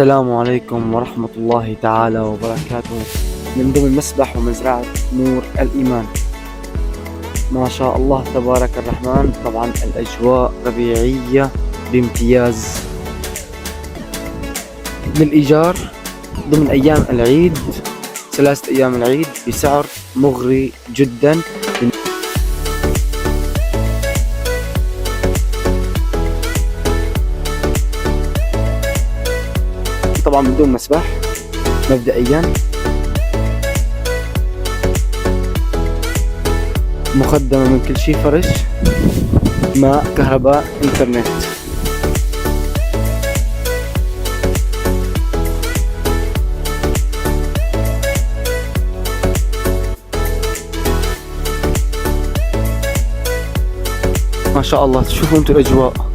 السلام عليكم ورحمة الله تعالى وبركاته من ضمن مسبح ومزرعة نور الإيمان. ما شاء الله تبارك الرحمن. طبعا الأجواء ربيعية بامتياز للإيجار ضمن أيام العيد، 3 أيام العيد بسعر مغري جدا. طبعا من دون مسبح مبدئيا، مقدمة من كل شيء فرش، ماء، كهرباء، انترنت. ما شاء الله، تشوفوا انتوا الاجواء.